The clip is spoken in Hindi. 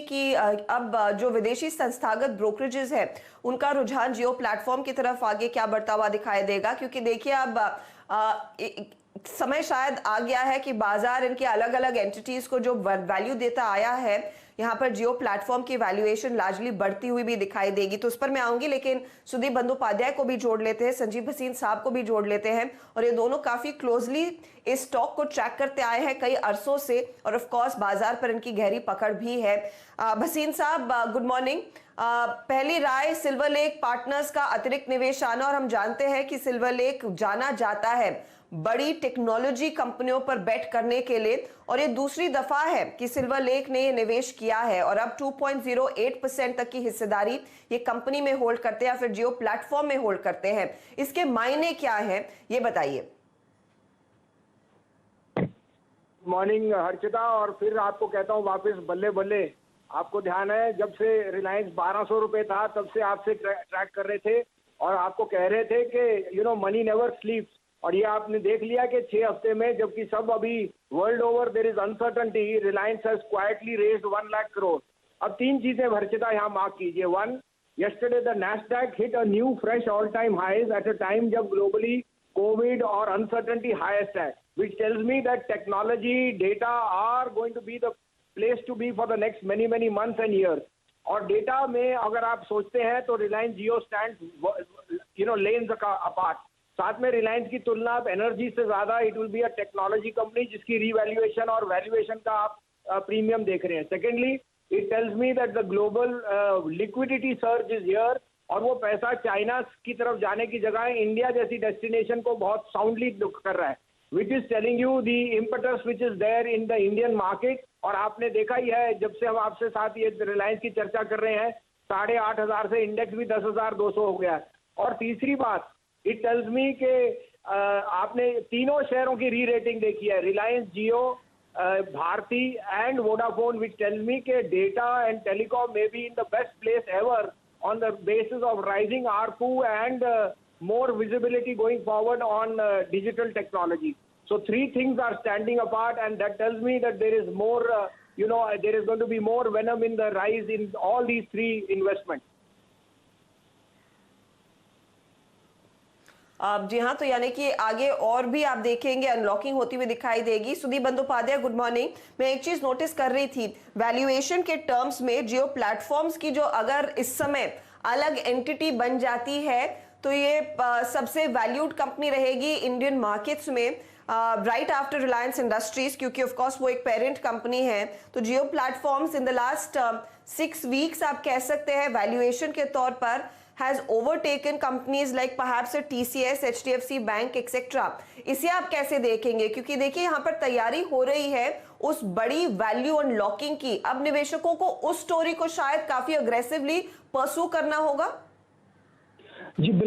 कि अब जो विदेशी संस्थागत ब्रोकरेजेस है उनका रुझान जियो प्लेटफॉर्म की तरफ आगे क्या बढ़ता हुआ दिखाई देगा, क्योंकि देखिए अब समय शायद आ गया है कि बाजार इनके अलग अलग एंटिटीज को जो वैल्यू देता आया है, यहाँ पर जियो प्लेटफॉर्म की वैल्यूएशन लार्जली बढ़ती हुई भी दिखाई देगी। तो उस पर मैं आऊंगी, लेकिन सुदीप बंदोपाध्याय को भी जोड़ लेते हैं, संजीव भसीन साहब को भी जोड़ लेते हैं, और ये दोनों काफी क्लोजली इस स्टॉक को ट्रैक करते आए हैं कई अरसों से, और ऑफ कोर्स बाजार पर इनकी गहरी पकड़ भी है। भसीन साहब, गुड मॉर्निंग। पहली राय, सिल्वर लेक पार्टनर्स का अतिरिक्त निवेश आना, और हम जानते हैं कि सिल्वर लेक जाना जाता है बड़ी टेक्नोलॉजी कंपनियों पर बेट करने के लिए, और ये दूसरी दफा है कि सिल्वर लेक ने ये निवेश किया है और अब 2.08% तक की हिस्सेदारी ये कंपनी में होल्ड करते हैं या फिर जियो प्लेटफॉर्म में होल्ड करते हैं। इसके मायने क्या है, ये बताइए। मॉर्निंग हर्षिता, और फिर आपको कहता हूँ वापस बल्ले बल्ले। आपको ध्यान है जब से रिलायंस 1200 रुपए था तब से आपसे ट्रैक कर रहे थे और आपको कह रहे थे कि मनी नेवर स्लीप्स, और ये आपने देख लिया कि 6 हफ्ते में, जबकि सब अभी world over there is uncertainty, Reliance has quietly raised 1 lakh crore. अब 3 चीजें हर्षिता यहाँ मार्क कीजिए। 1, yesterday the Nasdaq hit a new fresh all time highs at a time जब globally COVID और uncertainty highest है, which tells me that technology data are going to be the place to be for the next many months and years। और डेटा में अगर आप सोचते हैं तो रिलायंस जियो स्टैंड लेन्स अपार्ट। साथ में रिलायंस की तुलना आप एनर्जी से ज्यादा it will be a technology company जिसकी रीवैल्यूएशन और वैल्यूएशन का आप प्रीमियम देख रहे हैं। Secondly, it tells me that the global liquidity surge is here, और वो पैसा चाइना की तरफ जाने की जगह इंडिया जैसी डेस्टिनेशन को बहुत साउंडली कर रहा है, which is telling you the impetus which is there in the Indian market. और आपने देखा ही है जब से हम आपसे साथ ये रिलायंस की चर्चा कर रहे हैं, 8,500 से इंडेक्स भी 10,200 हो गया है। और तीसरी बात, इट टेल्स मी के आपने तीनों शेयरों की री रेटिंग देखी है, Reliance, Jio, Bharti and Vodafone, which tells me के data and telecom may be in the best place ever on the basis of rising ARPU and more visibility going forward on digital technology. So 3 things are standing apart, and that tells me that there is more, there is going to be more venom in the rise in all these 3 investments. जी हाँ, तो यानी कि आगे और भी आप देखेंगे अनलॉकिंग होती हुई दिखाई देगी। Sudeep Bandopadhyay, good morning. मैं एक चीज नोटिस कर रही थी, वैल्यूएशन के टर्म्स में जियो प्लेटफॉर्म्स की जो अगर इस समय अलग एंटिटी बन जाती है तो ये सबसे वैल्यूड कंपनी रहेगी इंडियन मार्केट्स में, राइट आफ्टर रिलायंस इंडस्ट्रीज, क्योंकि ऑफ कोर्स वो एक पेरेंट कंपनी है। तो Jio platforms in the last 6 weeks आप कह सकते हैं वैल्यूएशन के तौर पर has overtaken companies like perhaps a TCS, HDFC Bank, etc. इसे आप कैसे देखेंगे, क्योंकि देखिए यहाँ पर तैयारी हो रही है उस बड़ी वैल्यू अनलॉकिंग की। अब निवेशकों को उस स्टोरी को शायद काफी अग्रेसिवली परसू करना होगा। जी